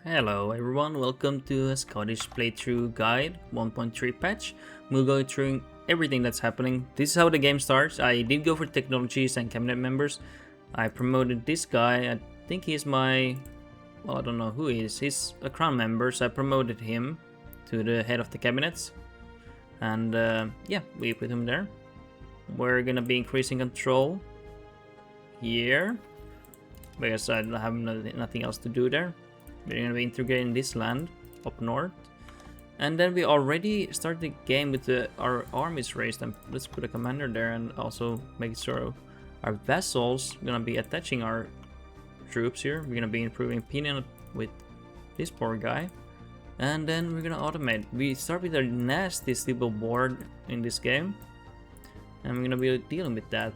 Hello everyone, welcome to a Scottish playthrough guide 1.3 patch. We'll go through everything that's happening. This is how the game starts. I did go for technologies and cabinet members. I promoted this guy. I think he's my... well, I don't know who he is. He's a crown member, so I promoted him to the head of the cabinets. And yeah, we put him there. We're gonna be increasing control here because I have nothing else to do there. We're gonna be integrating this land up north, and then we already start the game with our armies raised. And let's put a commander there, and also make sure our vessels gonna be attaching our troops here. We're gonna be improving opinion with this poor guy, and then we're gonna automate. We start with a nasty civil war in this game, and we're gonna be dealing with that.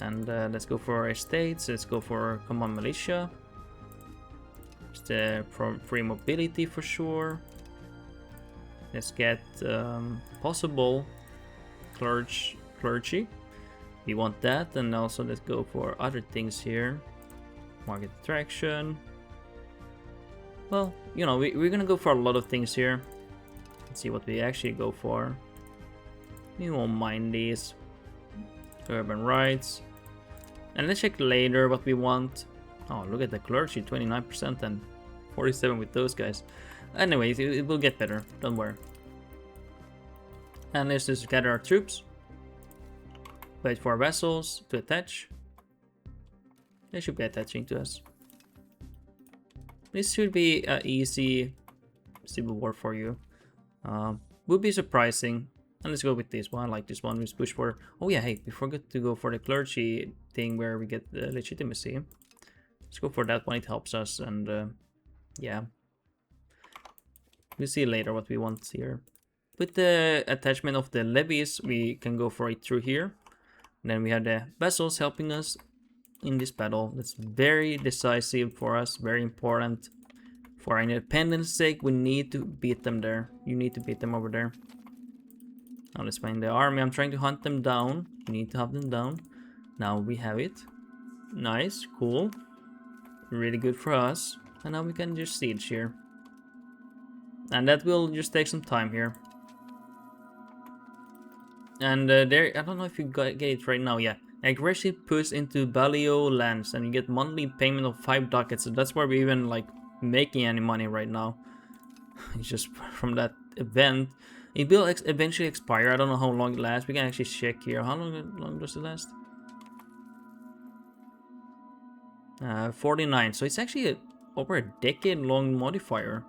And let's go for our estates. Let's go for command militia. The free mobility for sure. Let's get possible clergy. We want that, and also let's go for other things here. Market attraction. Well, you know, we're gonna go for a lot of things here. Let's see what we actually go for. We won't mind these. Urban rights. And let's check later what we want. Oh, look at the clergy, 29% and 47 with those guys. Anyways, it will get better, don't worry. And let's just gather our troops. Wait for our vessels to attach. They should be attaching to us. This should be an easy civil war for you. Would be surprising. And let's go with this one. I like this one. Let's push for... oh yeah, hey, we forgot to go for the clergy thing where we get the legitimacy. Let's go for that one, it helps us, and yeah. We'll see later what we want here. With the attachment of the levies, we can go for it through here. And then we have the vessels helping us in this battle. That's very decisive for us, very important. For our independence sake, we need to beat them there. You need to beat them over there. Now let's find the army. I'm trying to hunt them down. We need to hunt them down. Now we have it. Nice, cool. Really good for us. And now we can just siege here. And that will just take some time here. And there, I don't know if you get it right now. Yeah, aggressive push into Balio lands, and you get monthly payment of 5 ducats. So that's where we're even like making any money right now. It's just from that event. It will eventually expire. I don't know how long it lasts. We can actually check here. How long does it last? 49, so it's actually over a decade-long modifier.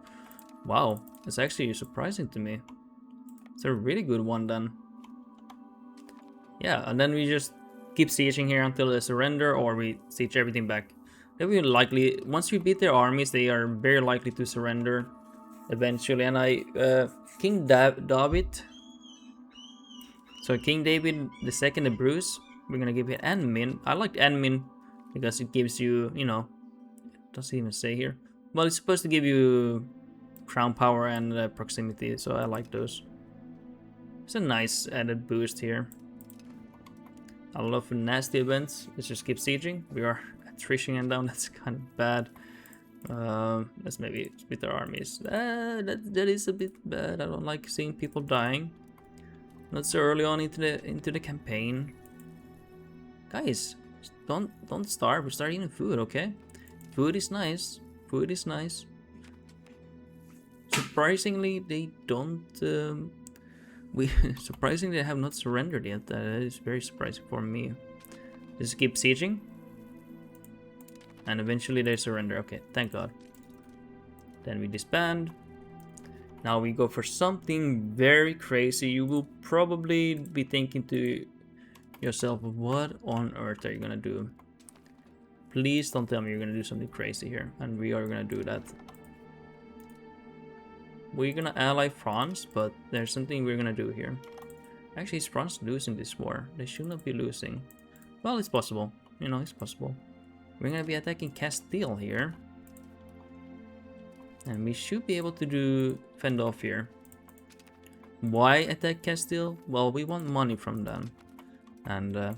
Wow, it's actually surprising to me. It's a really good one then. Yeah, and then we just keep sieging here until they surrender, or we siege everything back. They will likely, once we beat their armies, they are very likely to surrender eventually. And King David, so King David II the Bruce, we're gonna give it admin. I like admin because it gives you, you know, it doesn't even say here. Well, it's supposed to give you crown power and proximity, so I like those. It's a nice added boost here. I love nasty events. Let's just keep sieging. We are attrition and down. That's kind of bad. Let's maybe split our armies. That is a bit bad. I don't like seeing people dying. Not so early on into the campaign, guys. Don't starve. Start eating food, okay? Food is nice. Food is nice. Surprisingly, they don't. Surprisingly, they have not surrendered yet. That is very surprising for me. Just keep sieging, and eventually they surrender. Okay, thank God. Then we disband. Now we go for something very crazy. You will probably be thinking to yourself, what on earth are you gonna do? Please don't tell me you're gonna do something crazy here, and we are gonna do that. We're gonna ally France, but there's something we're gonna do here. Actually, is France losing this war? They should not be losing. Well, it's possible. You know, it's possible. We're gonna be attacking Castile here, and we should be able to fend off here. Why attack Castile? Well, we want money from them. And the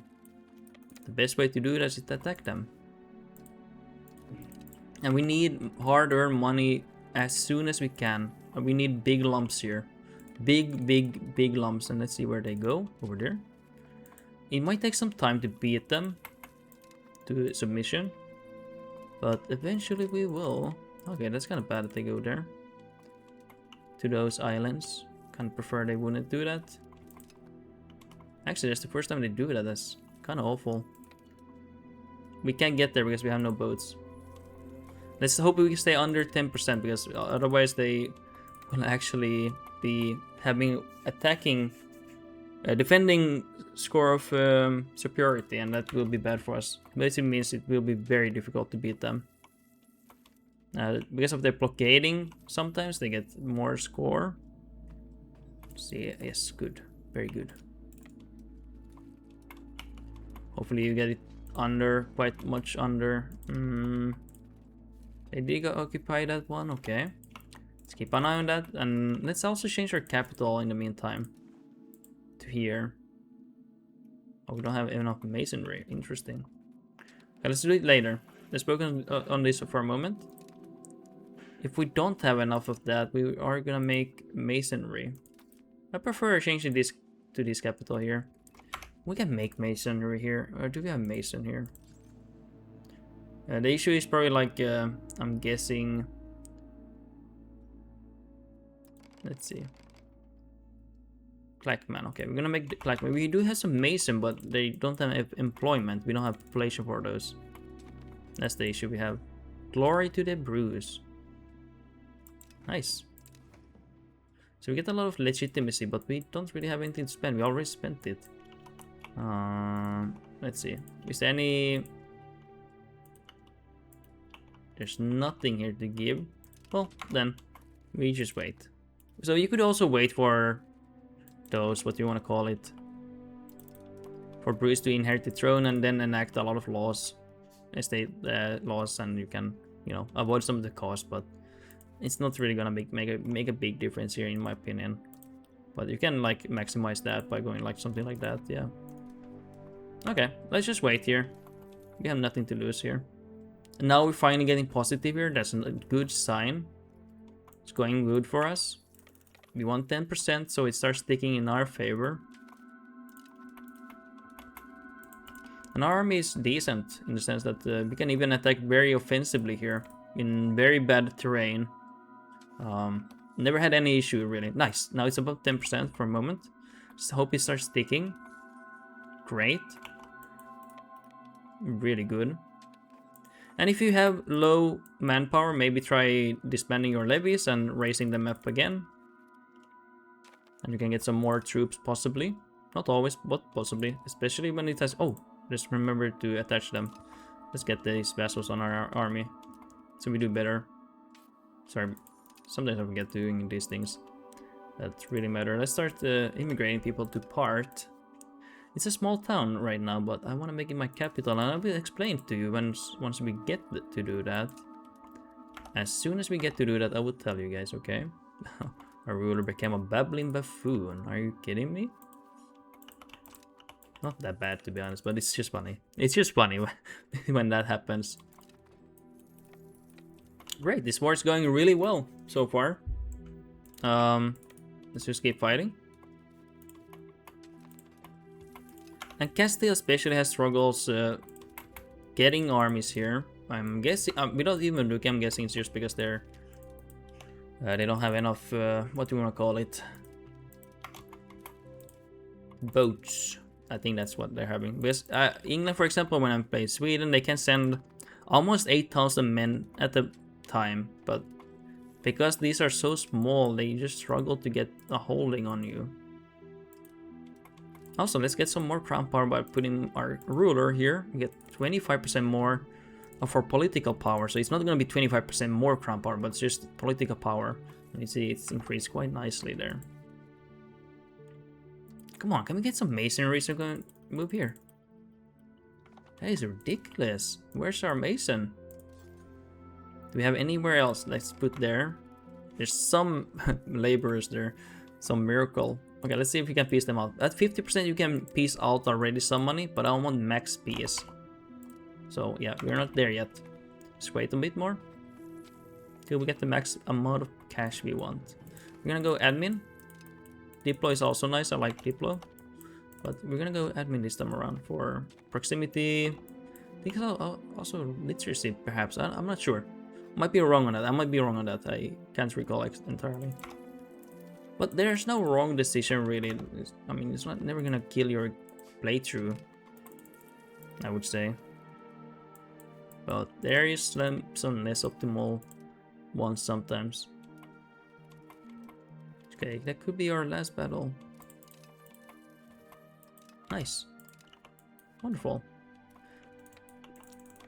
best way to do that is to attack them. And we need hard-earned money as soon as we can. We need big lumps here. Big lumps. And let's see where they go. Over there. It might take some time to beat them to submission. But eventually we will. Okay, that's kind of bad that they go there. To those islands. Kind of prefer they wouldn't do that. Actually, that's the first time they do that. That's kind of awful. We can't get there because we have no boats. Let's hope we can stay under 10% because otherwise they will actually be having attacking, defending score of superiority, and that will be bad for us. Basically means it will be very difficult to beat them. Because of their blockading, sometimes they get more score. See, yes, good, very good. Hopefully you get it under, quite much under. They did occupy that one, okay. Let's keep an eye on that, and let's also change our capital in the meantime to here. Oh, we don't have enough masonry. Interesting. Okay, let's do it later. Let's work on this for a moment. If we don't have enough of that, we are gonna make masonry. I prefer changing this to this capital here. We can make masonry here, or do we have mason here? The issue is probably like, I'm guessing. Let's see. Clackman, okay, we're gonna make the Clackman. We do have some mason, but they don't have employment. We don't have population for those. That's the issue we have. Glory to the Bruise. Nice. So we get a lot of legitimacy, but we don't really have anything to spend. We already spent it. Let's see. Is there any... There's nothing here to give. Well, then we just wait. So you could also wait for those, what do you want to call it? For Bruce to inherit the throne and then enact a lot of laws. State laws, and you can, you know, avoid some of the cost, but it's not really gonna make a big difference here in my opinion. But you can like maximize that by going like something like that, yeah. Okay, let's just wait here. We have nothing to lose here. And now we're finally getting positive here. That's a good sign. It's going good for us. We want 10%, so it starts sticking in our favor. And our army is decent in the sense that we can even attack very offensively here in very bad terrain. Never had any issue really. Nice. Now it's about 10% for a moment. Just hope it starts sticking. Great. Really good. And if you have low manpower, maybe try disbanding your levies and raising them up again. And you can get some more troops possibly. Not always, but possibly. Especially when it has... Oh, just remember to attach them. Let's get these vassals on our army. So we do better. Sorry, sometimes I forget doing these things that really matter. Let's start immigrating people to part. It's a small town right now, but I want to make it my capital, and I will explain to you once we get to do that. As soon as we get to do that, I will tell you guys, okay? Our ruler became a babbling buffoon. Are you kidding me? Not that bad, to be honest, but it's just funny. It's just funny when that happens. Great, this war is going really well so far. Let's just keep fighting. And Castile especially has struggles getting armies here. I'm guessing, without even looking, I'm guessing it's just because they don't have enough, what do you want to call it? Boats. I think that's what they're having. Because England, for example, when I play Sweden, they can send almost 8,000 men at a time. But because these are so small, they just struggle to get a holding on you. Also, let's get some more crown power by putting our ruler here. We get 25% more of our political power. So it's not going to be 25% more crown power, but it's just political power. And you see it's increased quite nicely there. Come on, can we get some masonry so we can move here? That is ridiculous. Where's our mason? Do we have anywhere else? Let's put there. There's some laborers there. Some miracle. Okay, let's see if we can piece them out. At 50% you can piece out already some money, but I want max piece. So yeah, we're not there yet. Just wait a bit more. till we get the max amount of cash we want. We're gonna go admin. Diplo is also nice, I like Diplo. But we're gonna go admin this time around for proximity. I think also literacy, perhaps. I'm not sure. Might be wrong on that. I might be wrong on that. I can't recall entirely. But there's no wrong decision, really. I mean, it's not never gonna kill your playthrough, I would say. But there is some less optimal ones sometimes. Okay, that could be our last battle. Nice. Wonderful.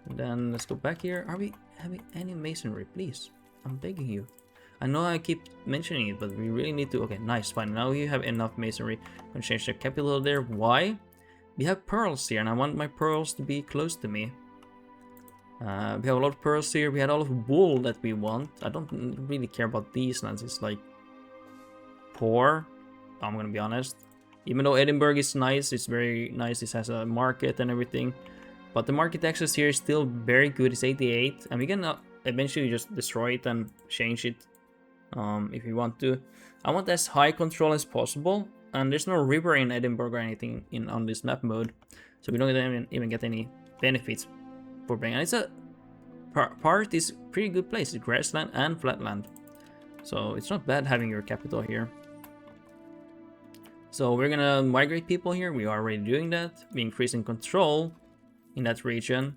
And then let's go back here. Are we having any masonry? Please. I'm begging you. I know I keep mentioning it, but we really need to... Okay, nice, fine. Now you have enough masonry. I'm gonna change the capital there. Why? We have pearls here, and I want my pearls to be close to me. We have a lot of pearls here. We had all of wool that we want. I don't really care about these lands. It's like... poor. I'm gonna be honest. Even though Edinburgh is nice, it's very nice. It has a market and everything. But the market access here is still very good. It's 88. And we can eventually just destroy it and change it if we want to. I want as high control as possible. And there's no river in Edinburgh or anything on this map mode. So we don't even get any benefits for bringing. And it's a part is pretty good place. It's grassland and flatland. So it's not bad having your capital here. So we're gonna migrate people here. We are already doing that. We're increasing control in that region.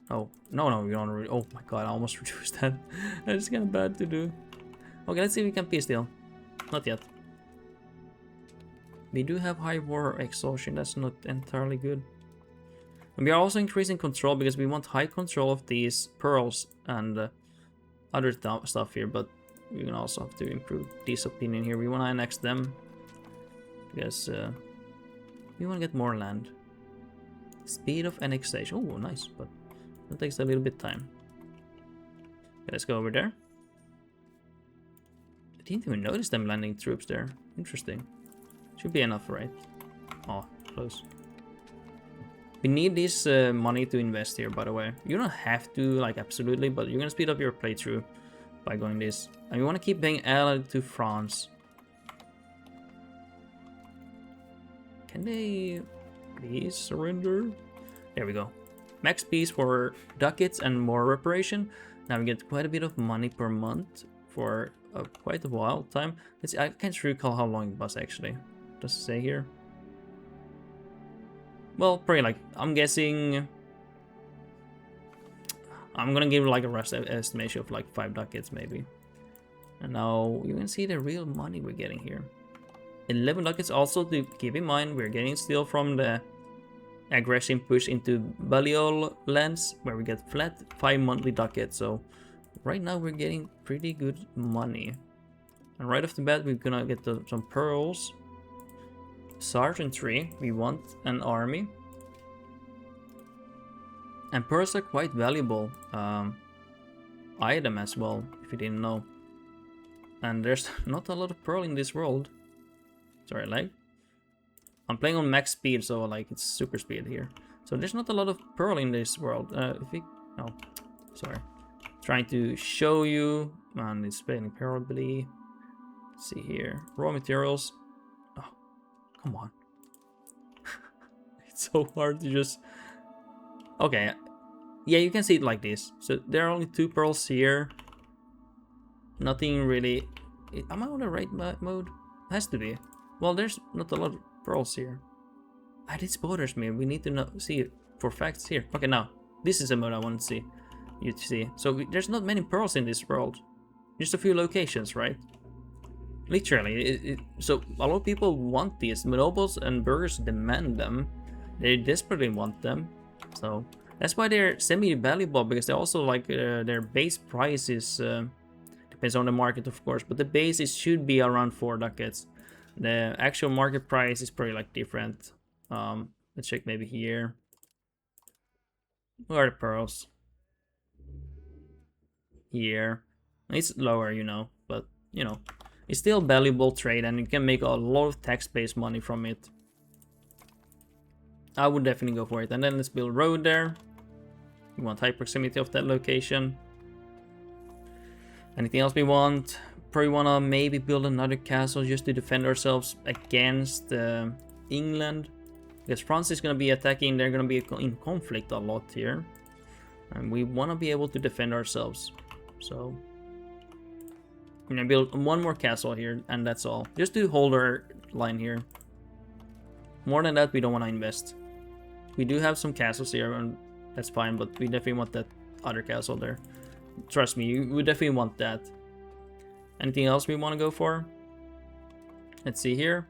Oh, no, we don't really. Oh my god, I almost reduced that. That's kind of bad to do. Okay, let's see if we can peace deal. Not yet. We do have high war exhaustion. That's not entirely good. And we are also increasing control because we want high control of these pearls and other stuff here. But we're gonna also have to improve this opinion here. We want to annex them. Because we want to get more land. Speed of annexation. Oh, nice, but that takes a little bit of time. Okay, let's go over there. I didn't even notice them landing troops there. Interesting. Should be enough, right? Oh, close. We need this money to invest here, by the way. You don't have to, like, absolutely, but you're gonna speed up your playthrough by going this. And we want to keep being allied to France. Can they please surrender? There we go. Max peace for ducats and more reparation. Now we get quite a bit of money per month for quite a while time. I can't recall how long it was actually. Does it say here? Well, probably like, I'm guessing... I'm gonna give like a rough estimation of like 5 ducats maybe. And now you can see the real money we're getting here. 11 ducats. Also to keep in mind, we're getting still from the aggression push into Balliol lands where we get flat 5 monthly ducats. So right now we're getting pretty good money. And right off the bat we're gonna get some pearls. Sergeantry, we want an army. And pearls are quite valuable item as well, if you didn't know. And there's not a lot of pearl in this world. Sorry, lag. I'm playing on max speed, so like it's super speed here. So there's not a lot of pearl in this world. Sorry. Trying to show you, man, it's failing terribly. Let's see here, raw materials. Oh, come on. It's so hard to just. Okay, yeah, you can see it like this. So there are only 2 pearls here. Nothing really. Am I on the right mode? Has to be. Well, there's not a lot of pearls here. This bothers me. We need to see it for facts here. Okay, now this is a mode I want to see. You see. So there's not many pearls in this world. Just a few locations, right? Literally. So a lot of people want these. Nobles and burghers demand them. They desperately want them. So that's why they're semi-valuable, because they also like their base price is depends on the market, of course, but the base should be around 4 ducats. The actual market price is probably like different. Let's check maybe here. Where are the pearls? Here. It's lower, you know, but you know, it's still valuable trade, and you can make a lot of tax-based money from it. I would definitely go for it. And then let's build a road there. We want high proximity of that location. Anything else we want? Probably wanna maybe build another castle just to defend ourselves against England. Because France is gonna be attacking, they're gonna be in conflict a lot here. And we wanna be able to defend ourselves. So I'm gonna build one more castle here, and that's all. Just to hold our line here. More than that, we don't want to invest. We do have some castles here, and that's fine, but we definitely want that other castle there. Trust me, we definitely want that. Anything else we want to go for? Let's see here.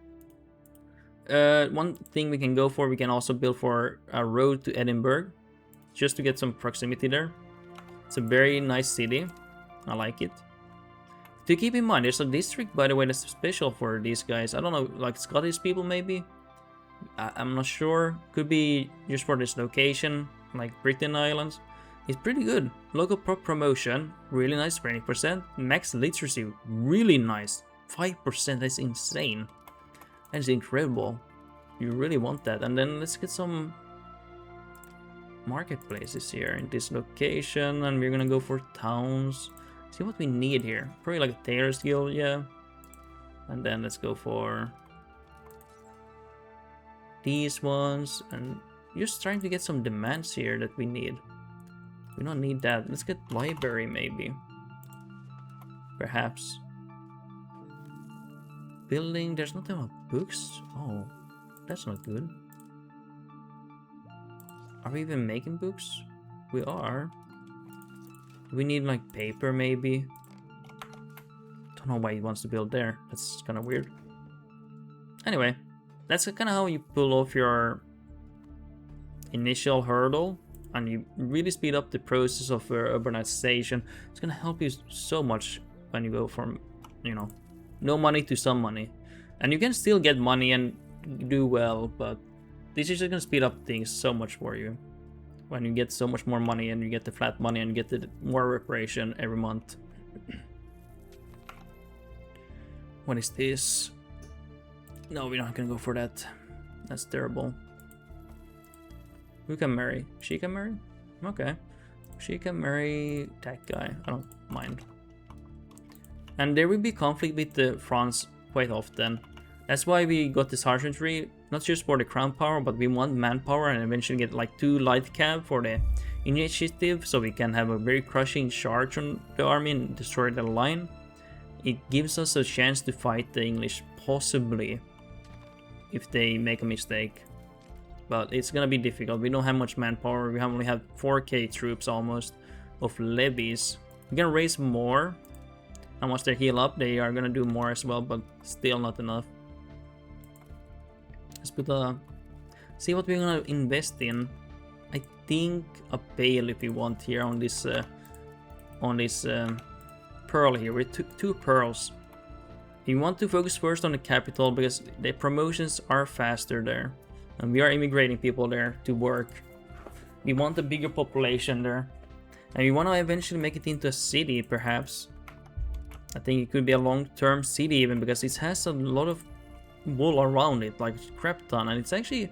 One thing we can go for, we can also build for a road to Edinburgh, just to get some proximity there. It's a very nice city. I like it. To keep in mind, there's a district, by the way, that's special for these guys. I don't know, like Scottish people maybe? I'm not sure. Could be just for this location, like Britain Islands. It's pretty good. Local promotion, really nice, 20%. Max literacy, really nice. 5%, that's insane. That's incredible. You really want that. And then let's get some marketplaces here in this location. And we're gonna go for towns. See what we need here. Probably like a tailor's guild, yeah. And then let's go for these ones. And just trying to get some demands here that we need. We don't need that. Let's get library maybe. Perhaps. Building, there's nothing about books. Oh, that's not good. Are we even making books? We are. We need like paper maybe. Don't know why he wants to build there. That's kind of weird. Anyway, that's kind of how you pull off your initial hurdle, and you really speed up the process of urbanization. It's gonna help you so much when you go from, you know, no money to some money. And you can still get money and do well, but this is just gonna speed up things so much for you. When you get so much more money and you get the flat money and you get the more reparation every month. What is this? No, we're not gonna go for that. That's terrible. Who can marry? She can marry? Okay. She can marry that guy. I don't mind. And there will be conflict with France quite often. That's why we got this sergeantry, not just for the crown power, but we want manpower and eventually get like 2 light cav for the initiative, so we can have a very crushing charge on the army and destroy the line. It gives us a chance to fight the English, possibly, if they make a mistake. But it's gonna be difficult. We don't have much manpower. We only have 4k troops almost of levies. We're gonna raise more. And once they heal up, they are gonna do more as well, but still not enough. Let's put see what we're gonna invest in. I think a bale if we want here on this pearl here. We took 2 pearls. We want to focus first on the capital because the promotions are faster there, and we are immigrating people there to work. We want a bigger population there, and we want to eventually make it into a city, perhaps. I think it could be a long-term city even, because it has a lot of wool around it, like crap ton, and it's actually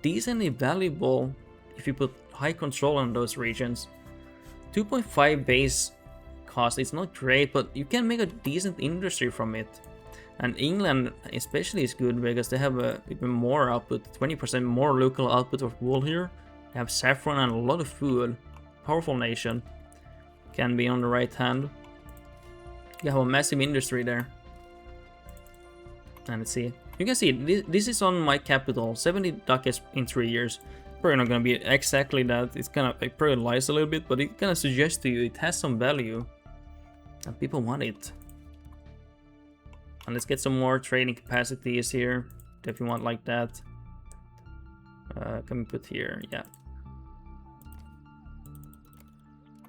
decently valuable if you put high control on those regions. 2.5 base cost, it's not great, but you can make a decent industry from it. And England especially is good because they have even more output, 20% more local output of wool here. They have saffron and a lot of food. Powerful nation. Can be on the right hand. You have a massive industry there. And let's see. You can see this is on my capital. 70 ducats in 3 years. Probably not gonna be exactly that. It's kind of, it probably lies a little bit, but it kind of suggests to you it has some value. And people want it. And let's get some more trading capacities here. If you want like that. Can we put here? Yeah.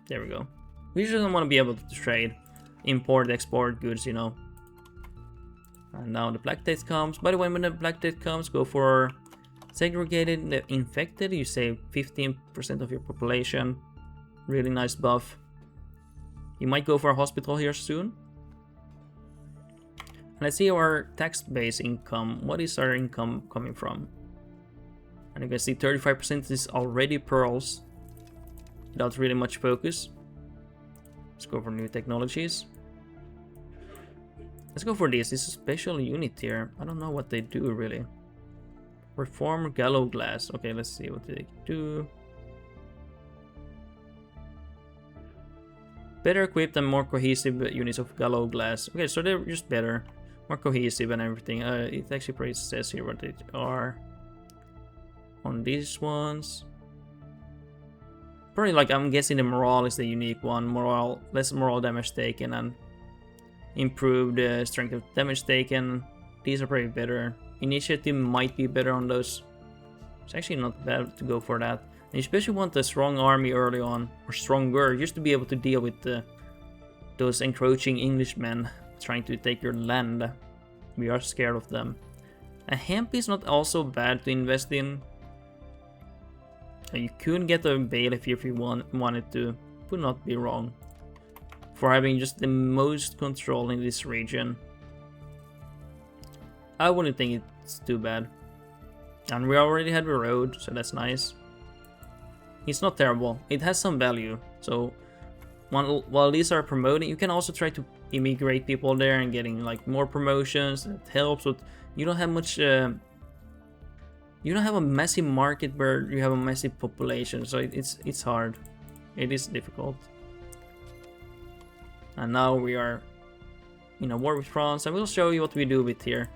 There we go. We just want to be able to trade. Import, export goods, you know. And now the black death comes. By the way, when the black death comes, go for segregated, the infected. You save 15% of your population. Really nice buff. You might go for a hospital here soon. Let's see our tax-based income. What is our income coming from? And you can see 35% is already pearls. Without really much focus. Let's go for new technologies. Let's go for this. This is a special unit here. I don't know what they do really. Reform gallow glass. Okay, let's see what they do. Better equipped and more cohesive units of gallow glass. Okay, so they're just better. More cohesive and everything. It actually probably says here what they are. On these ones. Probably like, I'm guessing the morale is the unique one. Morale, less morale damage taken and improved strength of damage taken. These are probably better. Initiative might be better on those. It's actually not bad to go for that. And you especially want a strong army early on, or stronger, just to be able to deal with those encroaching Englishmen trying to take your land. We are scared of them. A hemp is not also bad to invest in. You could get a bailiff if you wanted to. Would not be wrong. For having just the most control in this region. I wouldn't think it's too bad. And we already have a road, so that's nice. It's not terrible. It has some value. So while these are promoting, you can also try to immigrate people there and getting like more promotions. It helps with, you don't have much you don't have a massive market where you have a massive population, so it's hard. It is difficult. And now we are in a war with France. I will show you what we do with here.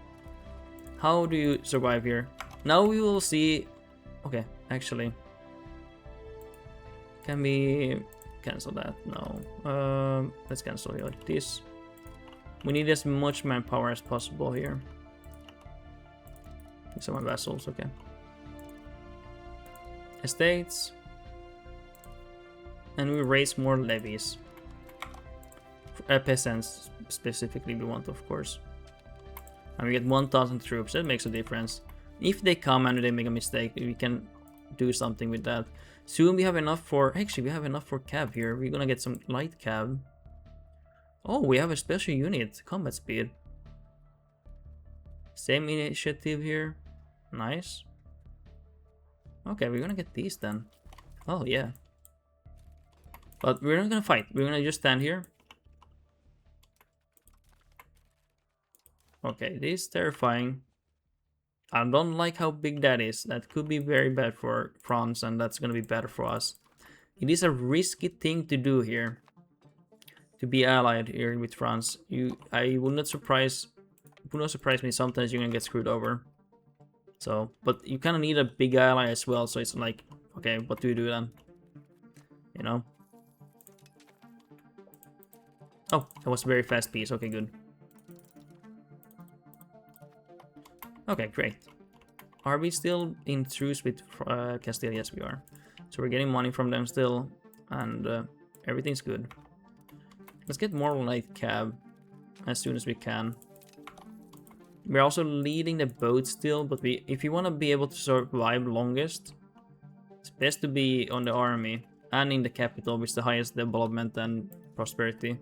How do you survive here? Now we will see. Okay, actually, can we cancel that? No. Let's cancel this. We need as much manpower as possible here. These are my vassals, okay. Estates. And we raise more levies. Peasants specifically we want, of course. And we get 1,000 troops, that makes a difference. If they come and they make a mistake, we can do something with that. Soon we have enough for, actually we have enough for cav here. We're gonna get some light cav. Oh, we have a special unit, combat speed. Same initiative here. Nice. Okay, we're gonna get these then. Oh yeah. But we're not gonna fight. We're gonna just stand here. Okay, this is terrifying. I don't like how big that is. That could be very bad for France, and that's gonna be better for us. It is a risky thing to do here. To be allied here with France. I would not surprise me sometimes you're gonna get screwed over. So, but you kind of need a big ally as well, so it's like, okay, what do you do then? You know? Oh, that was a very fast piece, okay, good. Okay, great. Are we still in truce with Castile? Yes, we are. So we're getting money from them still, and everything's good. Let's get more light cab as soon as we can. We're also leading the boat still, but if you want to be able to survive longest, it's best to be on the army and in the capital with the highest development and prosperity.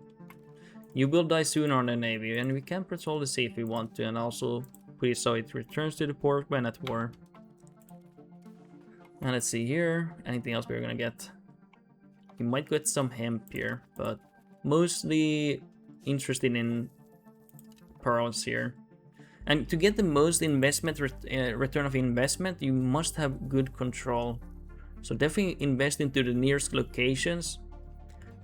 You will die sooner on the navy, and we can patrol the sea if we want to, and also put it so it returns to the port when at war. And let's see here, anything else we're gonna get? We might get some hemp here, but mostly interested in pearls here. And to get the most investment return of investment, you must have good control. So definitely invest into the nearest locations.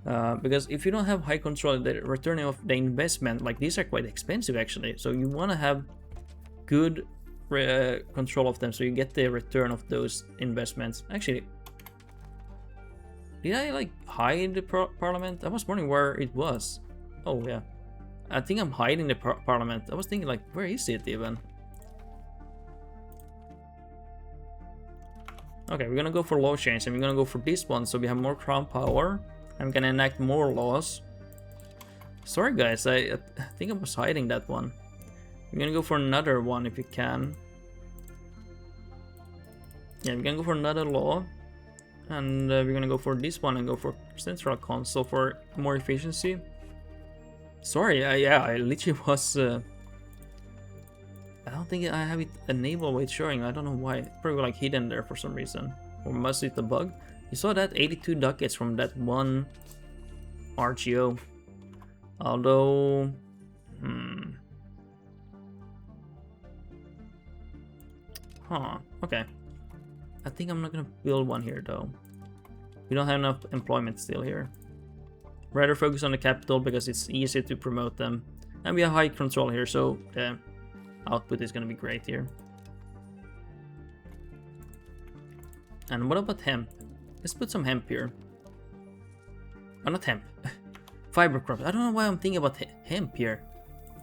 Because if you don't have high control, the return of the investment, like these are quite expensive actually. So you want to have good control of them, so you get the return of those investments. Actually, did I like hide the parliament? I was wondering where it was. Oh yeah. I think I'm hiding the parliament. I was thinking like, where is it even? Okay, we're gonna go for law change, and we're gonna go for this one, so we have more crown power. I'm gonna enact more laws. Sorry guys, I think I was hiding that one. We're gonna go for another one if we can. Yeah, we're gonna go for another law. And we're gonna go for this one and go for central console for more efficiency. Sorry, yeah, I literally was... I don't think I have it enabled while it's showing. I don't know why. It's probably like hidden there for some reason. Or must it a bug? You saw that 82 ducats from that one RGO. Although... Huh, okay. I think I'm not gonna build one here though. We don't have enough employment still here. Rather focus on the capital because it's easier to promote them. And we have high control here, so the output is gonna be great here. And what about hemp? Let's put some hemp here. Oh, not hemp. Fiber crops. I don't know why I'm thinking about hemp here.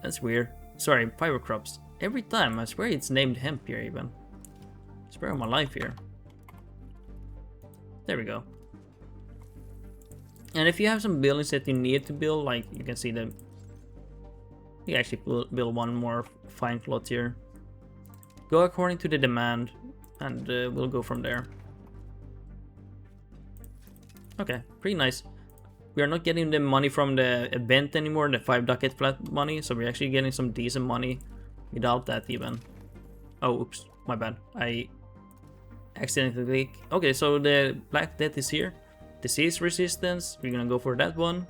That's weird. Sorry, fiber crops. Every time, I swear it's named hemp here even. I swear on my life here. There we go. And if you have some buildings that you need to build, like you can see them. You actually build one more fine cloth here. Go according to the demand, and we'll go from there. Okay, pretty nice. We are not getting the money from the event anymore, the 5 ducat flat money, so we're actually getting some decent money without that even. Oh, oops, my bad. I accidentally clicked. Okay, so the Black Death is here. Disease resistance, we're gonna go for that one.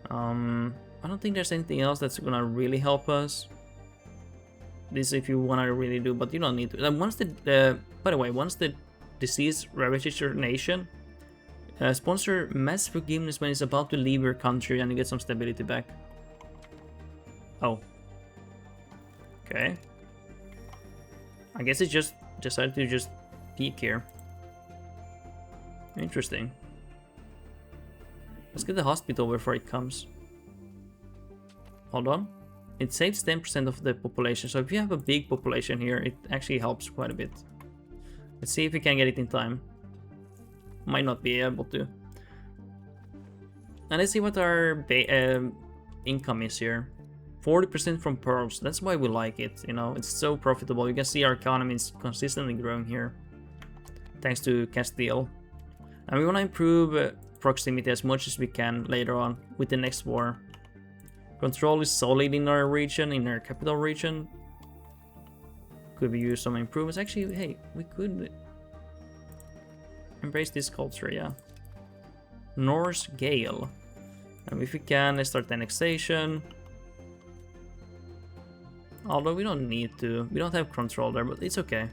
I don't think there's anything else that's gonna really help us. This if you wanna really do, but you don't need to. And once by the way, once the disease ravages your nation, sponsor mass forgiveness when it's about to leave your country and you get some stability back. Oh. Okay. I guess it just decided to just peek here. Interesting. Let's get the hospital before it comes. Hold on. It saves 10% of the population, so if you have a big population here, it actually helps quite a bit. Let's see if we can get it in time. Might not be able to. And let's see what our income is here. 40% from pearls. That's why we like it, you know. It's so profitable. You can see our economy is consistently growing here. Thanks to Castile. And we want to improve proximity as much as we can later on with the next war. Control is solid in our region, in our capital region. Could we use some improvements? Actually, hey, we could embrace this culture, yeah. Norse Gale. And if we can, let's start annexation. Although we don't need to. We don't have control there, but it's okay.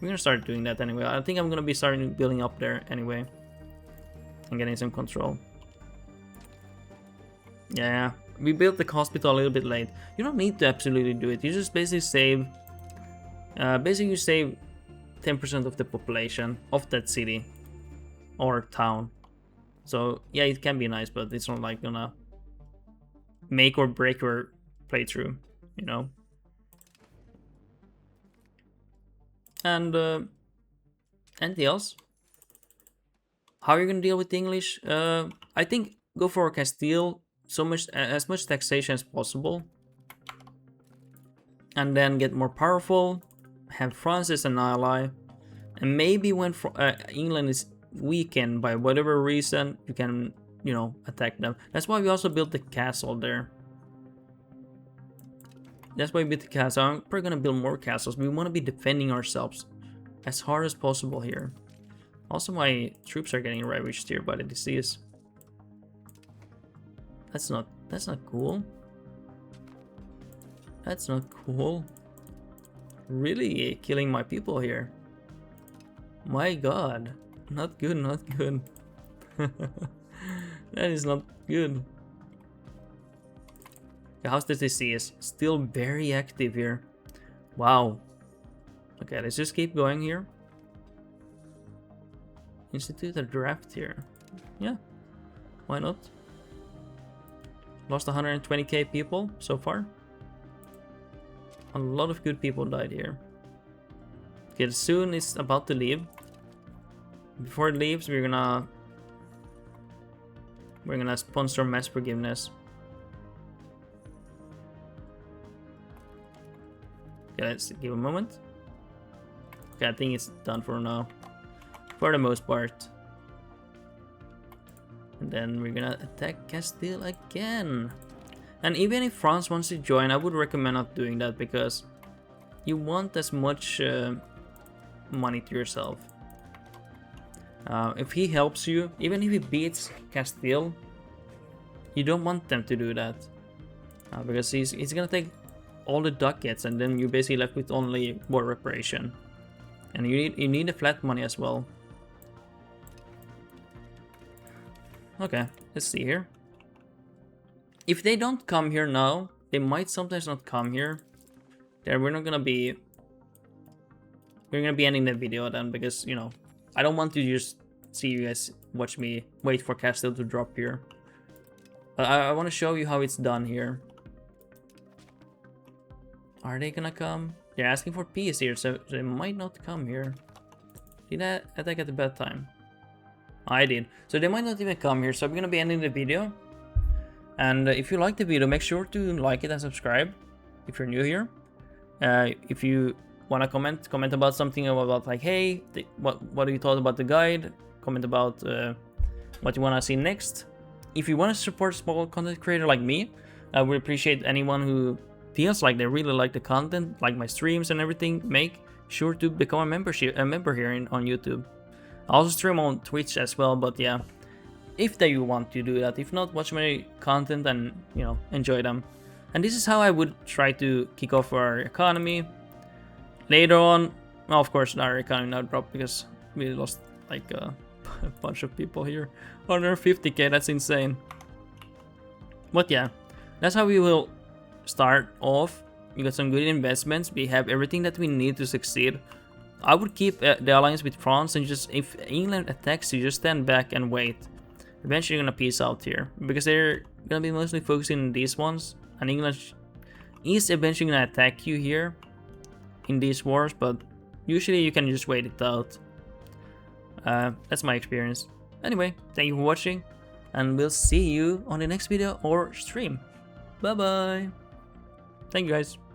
We're gonna start doing that anyway. I think I'm gonna be starting building up there anyway. And getting some control. Yeah, we built the hospital a little bit late. You don't need to absolutely do it. You just basically save... basically you save 10% of the population of that city. Or town. So, yeah, it can be nice, but it's not like gonna make or break your playthrough, you know? And, anything else? How are you gonna deal with English? I think go for Castile, as much taxation as possible, and then get more powerful. Have France as an ally, and maybe when England is weakened by whatever reason, you can, you know, attack them. That's why we also built the castle there. That's why we built the castle. I'm probably gonna build more castles. We want to be defending ourselves as hard as possible here. Also, my troops are getting ravaged here by the disease. That's not cool. That's not cool. Really killing my people here. My god. Not good, not good. That is not good. How's the disease? Still very active here. Wow. Okay, let's just keep going here. Institute a draft here. Yeah, why not? Lost 120k people so far. A lot of good people died here. Okay, soon it's about to leave. Before it leaves, we're gonna sponsor mass forgiveness. Okay, let's give a moment. Okay, I think it's done for now. For the most part. And then we're gonna attack Castile again. And even if France wants to join, I would recommend not doing that because you want as much money to yourself. If he helps you, even if he beats Castile, you don't want them to do that. Because he's gonna take all the ducats, and then you're basically left with only war reparation. And you need the flat money as well. Okay, let's see here. If they don't come here now, they might sometimes not come here. There, we're gonna be ending the video then, because you know I don't want to just see you guys watch me wait for Castile to drop here. But I want to show you how it's done here. Are they gonna come? They're asking for peace here, so they might not come here. Did I attack at the bad time? I did. So they might not even come here, so I'm gonna be ending the video. And if you like the video, make sure to like it and subscribe if you're new here. If you want to comment about something about like, hey, what do you thought about the guide? Comment about what you want to see next. If you want to support small content creator like me, I would appreciate anyone who feels like they really like the content, like my streams and everything. Make sure to become a member here on YouTube. I also stream on Twitch as well, but yeah, if you want to do that. If not, watch my content and, you know, enjoy them. And this is how I would try to kick off our economy. Later on, well, of course, our economy now dropped because we lost like a bunch of people here. 150k, that's insane. But yeah, that's how we will start off. We got some good investments. We have everything that we need to succeed. I would keep the alliance with France, and just if England attacks you, just stand back and wait. Eventually you're gonna peace out here, because they're gonna be mostly focusing on these ones, and England is eventually gonna attack you here in these wars, but usually you can just wait it out. That's my experience. Anyway, thank you for watching, and we'll see you on the next video or stream. Bye bye. Thank you guys.